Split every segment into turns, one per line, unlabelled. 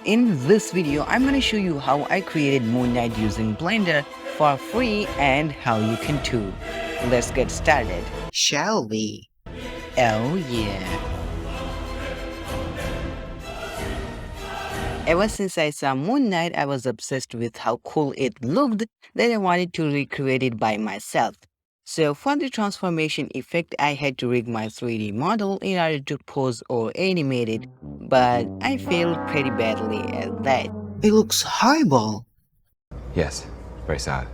in this video, I'm going to show you how I created Moon Knight using Blender for free and how you can too. Let's get started.
Shall we?
Oh yeah. Ever since I saw Moon Knight, I was obsessed with how cool it looked that I wanted to recreate it by myself. So for the transformation effect, I had to rig my 3D model in order to pose or animate it, but I failed pretty badly at that.
It looks horrible.
Yes, very sad.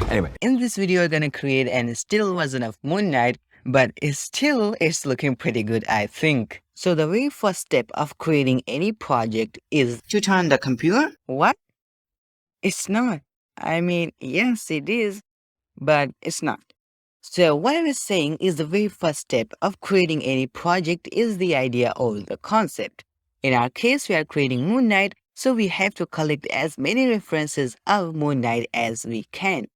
Anyway.
In this video, we're gonna create an still version of Moon Knight, but it's looking pretty good, I think. So the very first step of creating any project is
To turn the computer?
what? It's not. I mean, yes, it is, but it's not. So what I was saying is the very first step of creating any project is the idea or the concept. In our case, we are creating Moon Knight, so we have to collect as many references of Moon Knight as we can.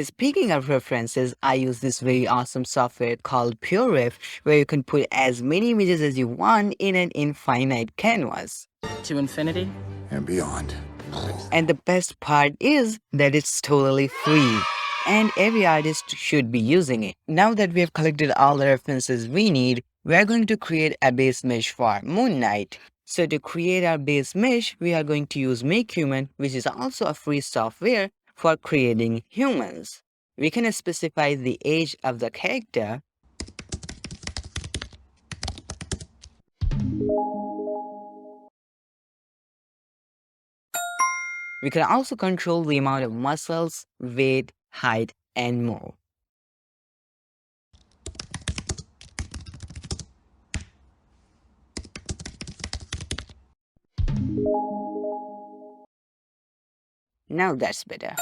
Speaking of references, I use this very awesome software called PureRef, where you can put as many images as you want in an infinite canvas.
To infinity
and beyond.
And the best part is that it's totally free, and every artist should be using it. Now that we have collected all the references we need, we are going to create a base mesh for Moon Knight. So to create our base mesh, we are going to use Make Human, which is also a free software for creating humans. We can specify the age of the character. We can also control the amount of muscles, weight, height, and more. Now that's better.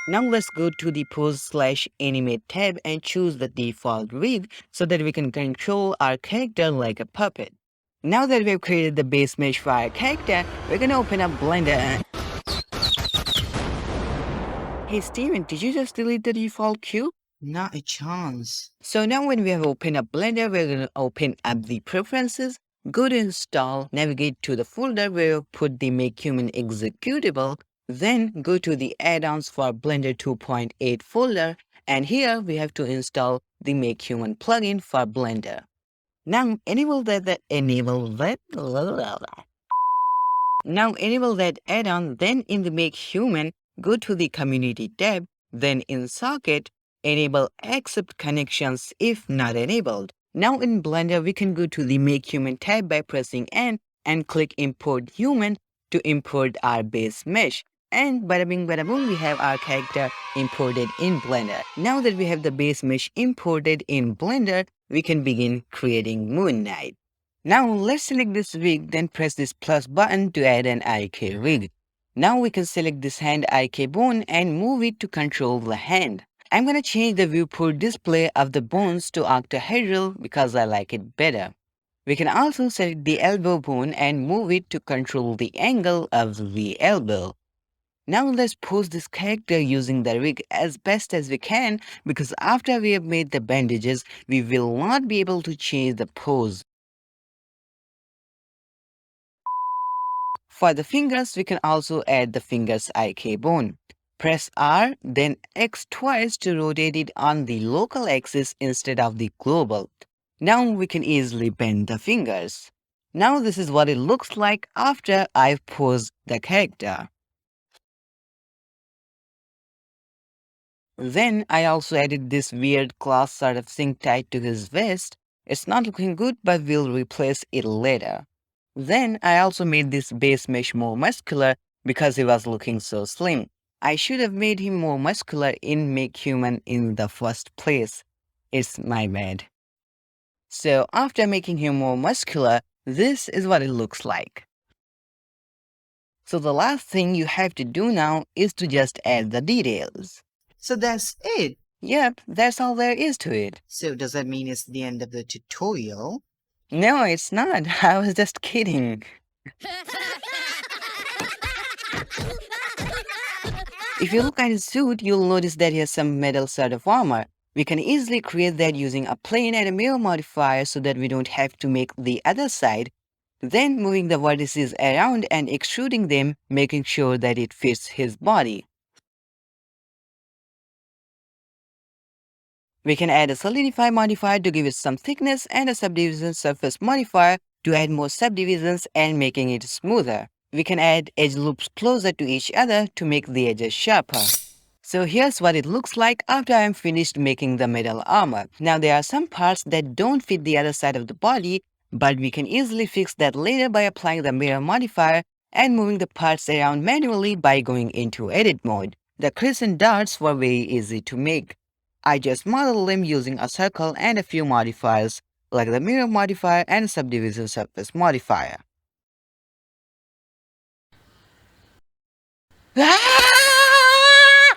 Now let's go to the Pose/Animate tab and choose the default rig so that we can control our character like a puppet. Now that we've created the base mesh for our character, we're gonna open up Blender and... Hey Steven, did you just delete the default cube?
Not a chance.
So now when we have opened up Blender, we're gonna open up the preferences, go to install, navigate to the folder where we put the Make Human executable, then go to the add-ons for Blender 2.8 folder, and here we have to install the Make Human plugin for Blender. Now enable that add-on, then in the Make Human, go to the Community tab, then in Socket, enable Accept Connections if not enabled. Now in Blender, we can go to the Make Human tab by pressing N and click Import Human to import our base mesh. And bada bing bada boom, we have our character imported in Blender. Now that we have the base mesh imported in Blender, we can begin creating Moon Knight. Now let's select this rig, then press this plus button to add an IK rig. Now we can select this hand IK bone and move it to control the hand. I'm gonna change the viewport display of the bones to octahedral because I like it better. We can also select the elbow bone and move it to control the angle of the elbow. Now let's pose this character using the rig as best as we can, because after we have made the bandages, we will not be able to change the pose. For the fingers, we can also add the fingers IK bone. Press R, then X twice to rotate it on the local axis instead of the global. Now we can easily bend the fingers. Now this is what it looks like after I've posed the character. Then I also added this weird cloth sort of thing tied to his vest. It's not looking good, but we'll replace it later. Then I also made this base mesh more muscular because he was looking so slim. I should have made him more muscular in Make Human in the first place. It's my bad. So after making him more muscular, this is what it looks like. So the last thing you have to do now is to just add the details.
So that's it.
Yep, that's all there is to it.
So does that mean it's the end of the tutorial?
No, it's not. I was just kidding. If you look at his suit, you'll notice that he has some metal sort of armor. We can easily create that using a plane and a mirror modifier so that we don't have to make the other side. Then moving the vertices around and extruding them, making sure that it fits his body. We can add a solidify modifier to give it some thickness and a subdivision surface modifier to add more subdivisions and making it smoother. We can add edge loops closer to each other to make the edges sharper. So here's what it looks like after I'm finished making the metal armor. Now there are some parts that don't fit the other side of the body, but we can easily fix that later by applying the mirror modifier and moving the parts around manually by going into edit mode. The crescent darts were very easy to make. I just modeled them using a circle and a few modifiers, like the mirror modifier and subdivision surface modifier. Ah!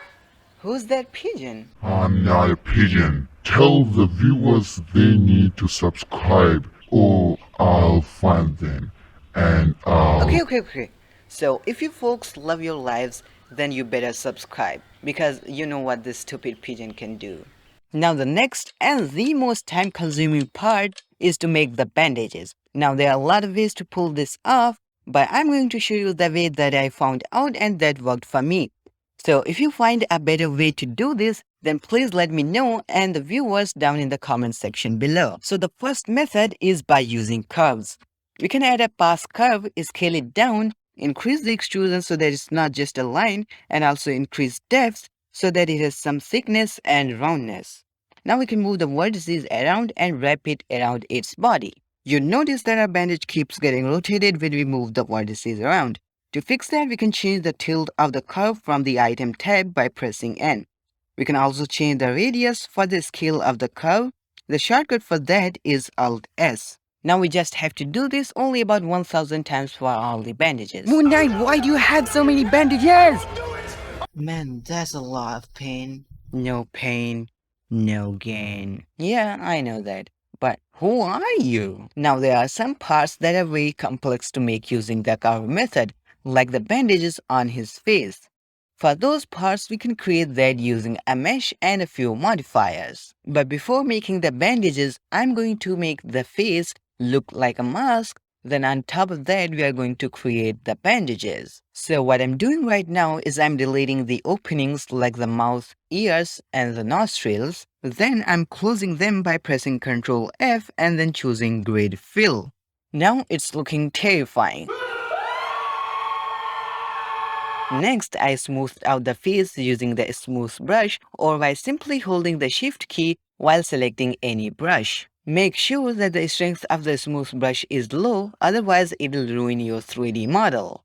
Who's that pigeon?
I'm not a pigeon. Tell the viewers they need to subscribe or I'll find them and I'll...
Okay. So if you folks love your lives, then you better subscribe because you know what this stupid pigeon can do. Now the next and the most time-consuming part is to make the bandages. Now there are a lot of ways to pull this off, but I'm going to show you the way that I found out and that worked for me. So if you find a better way to do this, then please let me know and the viewers down in the comment section below. So the first method is by using curves. We can add a pass curve, scale it down, increase the extrusion so that it's not just a line, and also increase depth so that it has some thickness and roundness. Now we can move the vertices around and wrap it around its body. You notice that our bandage keeps getting rotated when we move the vertices around. To fix that, we can change the tilt of the curve from the item tab by pressing N. We can also change the radius for the scale of the curve. The shortcut for that is Alt S. Now we just have to do this only about 1000 times for all the bandages. Moon Knight, why do you have so many bandages?
Man, that's a lot of pain.
No pain, no gain. Yeah, I know that. But who are you? Now there are some parts that are very complex to make using the curve method, like the bandages on his face. For those parts, we can create that using a mesh and a few modifiers. But before making the bandages, I'm going to make the face look like a mask. Then on top of that, we are going to create the bandages. So what I'm doing right now is I'm deleting the openings like the mouth, ears, and the nostrils. Then I'm closing them by pressing Ctrl F and then choosing Grid Fill. Now it's looking terrifying. Next, I smoothed out the face using the smooth brush or by simply holding the Shift key while selecting any brush. Make sure that the strength of the smooth brush is low, otherwise it'll ruin your 3D model.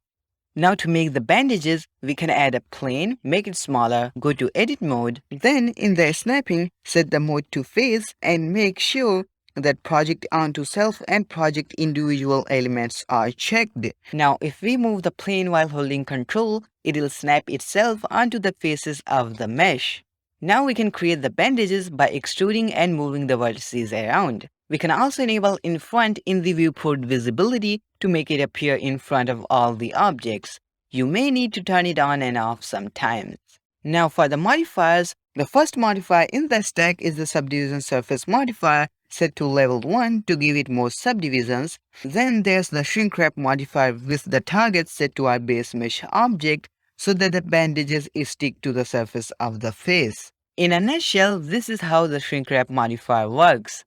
Now to make the bandages, we can add a plane, make it smaller, go to edit mode, then in the snapping, set the mode to face and make sure that project onto self and project individual elements are checked. Now if we move the plane while holding Ctrl, it'll snap itself onto the faces of the mesh. Now we can create the bandages by extruding and moving the vertices around. We can also enable in front in the viewport visibility to make it appear in front of all the objects. You may need to turn it on and off sometimes. Now for the modifiers, the first modifier in the stack is the subdivision surface modifier set to level 1 to give it more subdivisions. Then there's the shrink wrap modifier with the target set to our base mesh object so that the bandages stick to the surface of the face. In a nutshell, this is how the shrink wrap modifier works.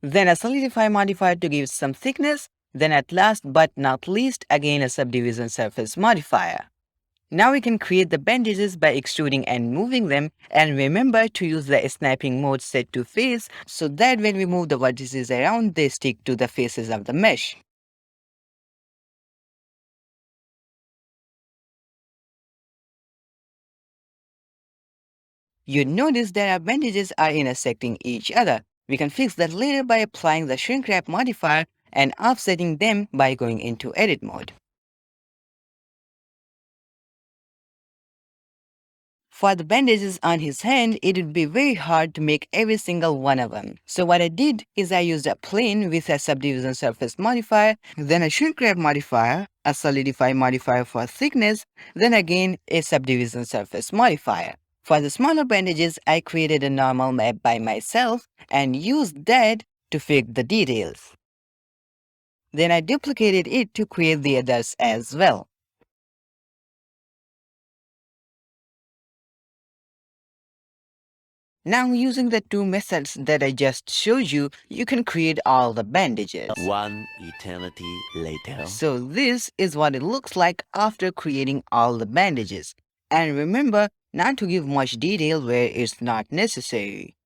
Then a solidify modifier to give some thickness, then at last but not least, again a subdivision surface modifier. Now we can create the bandages by extruding and moving them, and remember to use the snapping mode set to face so that when we move the vertices around, they stick to the faces of the mesh. You notice that our bandages are intersecting each other. We can fix that later by applying the shrink wrap modifier and offsetting them by going into edit mode. For the bandages on his hand, it would be very hard to make every single one of them. So what I did is I used a plane with a subdivision surface modifier, then a shrink wrap modifier, a solidify modifier for thickness, then again a subdivision surface modifier. For the smaller bandages, I created a normal map by myself and used that to fix the details. Then I duplicated it to create the others as well. Now using the two methods that I just showed you, you can create all the bandages.
One eternity later.
So this is what it looks like after creating all the bandages. And remember not to give much detail where it's not necessary.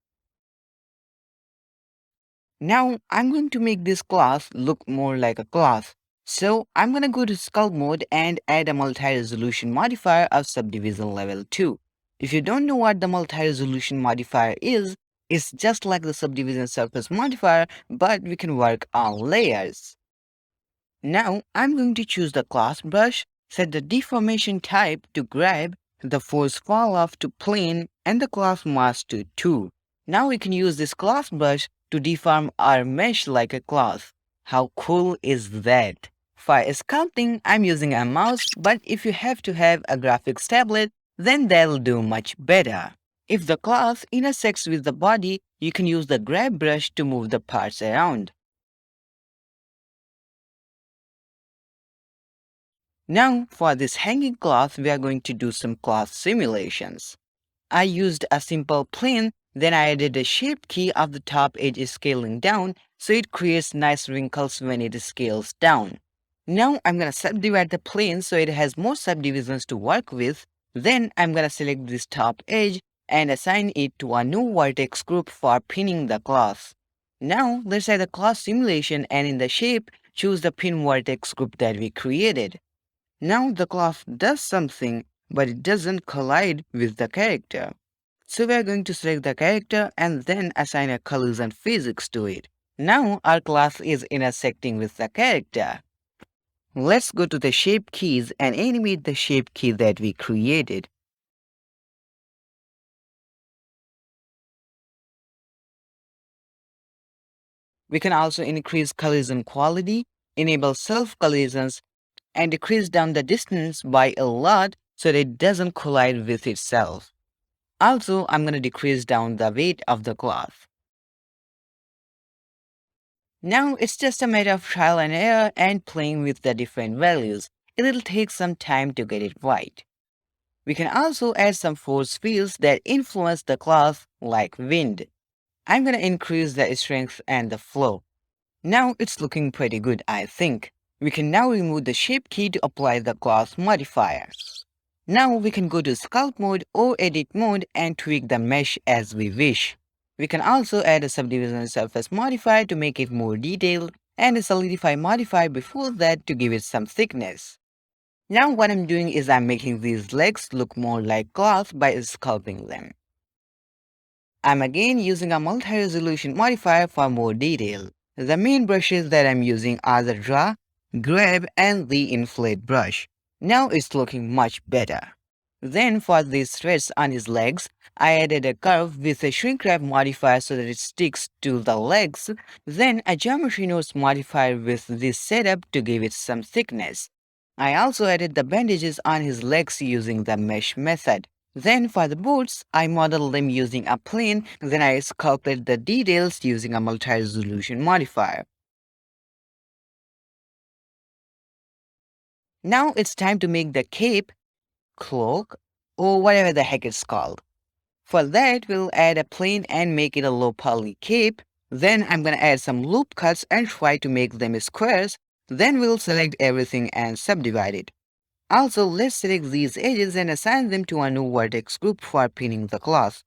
Now I'm going to make this class look more like a class. So I'm going to go to sculpt mode and add a multi-resolution modifier of subdivision level 2. If you don't know what the multi-resolution modifier is, it's just like the subdivision surface modifier, but we can work on layers. Now I'm going to choose the class brush, set the deformation type to grab, the force fall off to plane, and the class mask to 2. Now we can use this class brush to deform our mesh like a class. How cool is that? For sculpting, I'm using a mouse, but if you have to have a graphics tablet, then that'll do much better. If the class intersects with the body, you can use the grab brush to move the parts around. Now, for this hanging cloth, we are going to do some cloth simulations. I used a simple plane, then I added a shape key of the top edge scaling down, so it creates nice wrinkles when it scales down. Now I'm going to subdivide the plane so it has more subdivisions to work with. Then I'm going to select this top edge and assign it to a new vertex group for pinning the cloth. Now let's add a cloth simulation and in the shape, choose the pin vertex group that we created. Now the cloth does something, but it doesn't collide with the character. So we are going to select the character and then assign a collision physics to it. Now our class is intersecting with the character. Let's go to the shape keys and animate the shape key that we created. We can also increase collision quality, enable self-collisions, and decrease down the distance by a lot so that it doesn't collide with itself. Also, I'm going to decrease down the weight of the cloth. Now it's just a matter of trial and error and playing with the different values. It'll take some time to get it right. We can also add some force fields that influence the cloth like wind. I'm going to increase the strength and the flow. Now it's looking pretty good, I think. We can now remove the shape key to apply the cloth modifier. Now we can go to sculpt mode or edit mode and tweak the mesh as we wish. We can also add a subdivision surface modifier to make it more detailed and a solidify modifier before that to give it some thickness. Now what I'm doing is I'm making these legs look more like cloth by sculpting them. I'm again using a multi-resolution modifier for more detail. The main brushes that I'm using are the draw, grab, and the inflate brush. Now it's looking much better. Then for these threads on his legs, I added a curve with a shrink wrap modifier so that it sticks to the legs, then a geometry nodes modifier with this setup to give it some thickness. I also added the bandages on his legs using the mesh method. Then for the boots, I modeled them using a plane, then I sculpted the details using a multi-resolution modifier. Now it's time to make the cape, cloak, or whatever the heck it's called. For that, we'll add a plane and make it a low poly cape. Then I'm going to add some loop cuts and try to make them squares. Then we'll select everything and subdivide it. Also, let's select these edges and assign them to a new vertex group for pinning the cloth.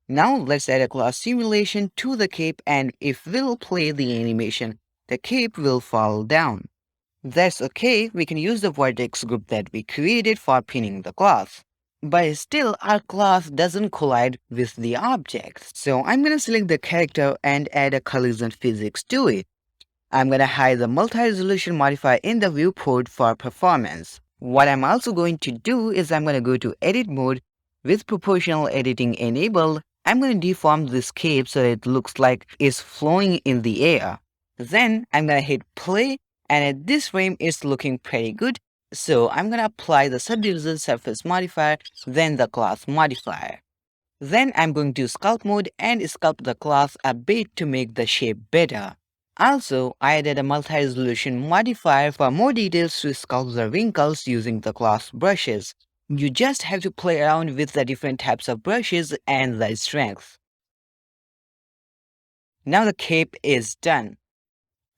Now let's add a cloth simulation to the cape and if we'll play the animation, the cape will fall down. That's okay, we can use the vertex group that we created for pinning the cloth. But still, our cloth doesn't collide with the object. So I'm going to select the character and add a collision physics to it. I'm going to hide the multi-resolution modifier in the viewport for performance. What I'm also going to do is I'm going to go to edit mode. With proportional editing enabled, I'm going to deform this cape so that it looks like it's flowing in the air. Then I'm going to hit play. And at this frame, it's looking pretty good. So I'm going to apply the subdivision surface modifier, then the cloth modifier. Then I'm going to sculpt mode and sculpt the cloth a bit to make the shape better. Also, I added a multi-resolution modifier for more details to sculpt the wrinkles using the cloth brushes. You just have to play around with the different types of brushes and the strength. Now the cape is done.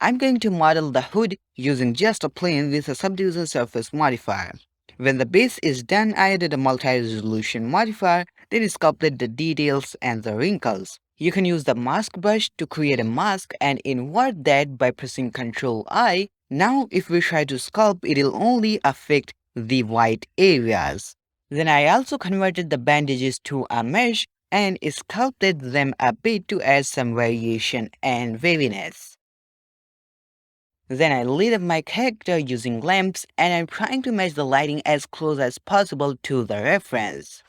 I'm going to model the hood using just a plane with a subdivision surface modifier. When the base is done, I added a multi-resolution modifier that sculpted the details and the wrinkles. You can use the mask brush to create a mask and invert that by pressing Ctrl I. Now if we try to sculpt, it'll only affect the white areas. Then I also converted the bandages to a mesh and sculpted them a bit to add some variation and waviness. Then I lit up my character using lamps and I'm trying to match the lighting as close as possible to the reference.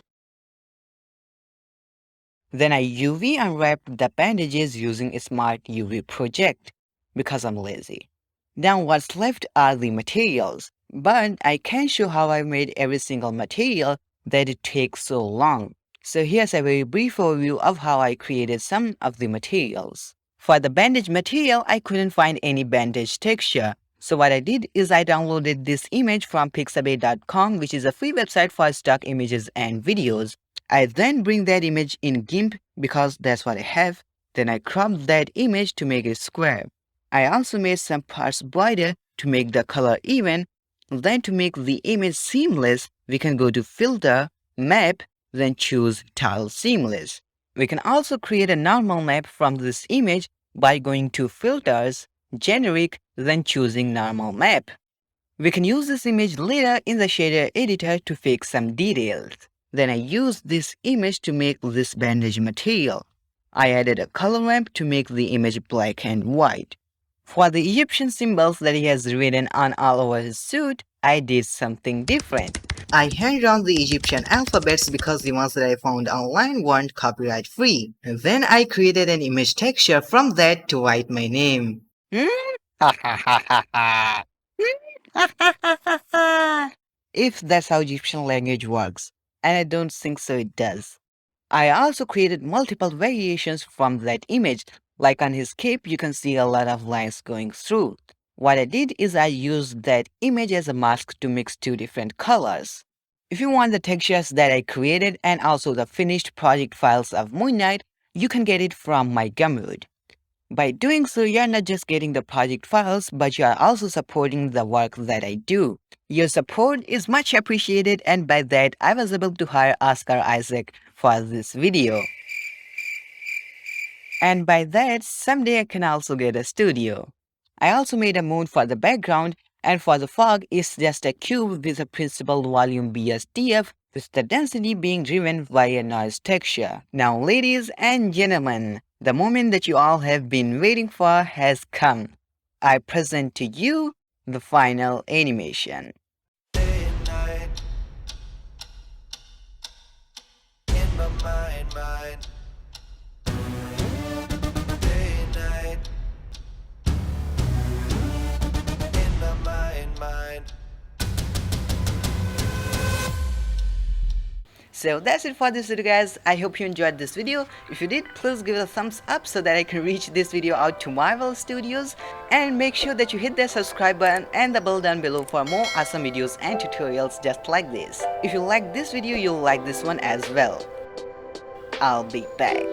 Then I UV unwrapped the bandages using a Smart UV project because I'm lazy. Now what's left are the materials, but I can't show how I made every single material that it takes so long. So here's a very brief overview of how I created some of the materials. For the bandage material, I couldn't find any bandage texture. So what I did is I downloaded this image from pixabay.com, which is a free website for stock images and videos. I then bring that image in GIMP because that's what I have. Then I cropped that image to make it square. I also made some parts brighter to make the color even. Then to make the image seamless, we can go to Filter, Map, then choose Tile Seamless. We can also create a normal map from this image by going to Filters, Generic, then choosing Normal Map. We can use this image later in the shader editor to fix some details. Then I used this image to make this bandage material. I added a color ramp to make the image black and white. For the Egyptian symbols that he has written on all over his suit, I did something different. I hand-drawn the Egyptian alphabets because the ones that I found online weren't copyright free. Then I created an image texture from that to write my name. If that's how Egyptian language works, and I don't think so it does. I also created multiple variations from that image. Like on his cape, you can see a lot of lines going through. What I did is I used that image as a mask to mix two different colors. If you want the textures that I created and also the finished project files of Moon Knight, you can get it from my Gumroad. By doing so, you're not just getting the project files, but you are also supporting the work that I do. Your support is much appreciated, and by that, I was able to hire Oscar Isaac for this video. And by that, someday I can also get a studio. I also made a moon for the background, and for the fog, it's just a cube with a principal volume BSDF, with the density being driven by a noise texture. Now, ladies and gentlemen, the moment that you all have been waiting for has come. I present to you the final animation.
Day and night, in my mind. Day and night, in my mind.
So that's it for this video, guys. I hope you enjoyed this video. If you did, please give it a thumbs up so that I can reach this video out to Marvel Studios, and make sure that you hit that subscribe button and the bell down below for more awesome videos and tutorials just like this. If you like this video, you'll like this one as well. I'll be back.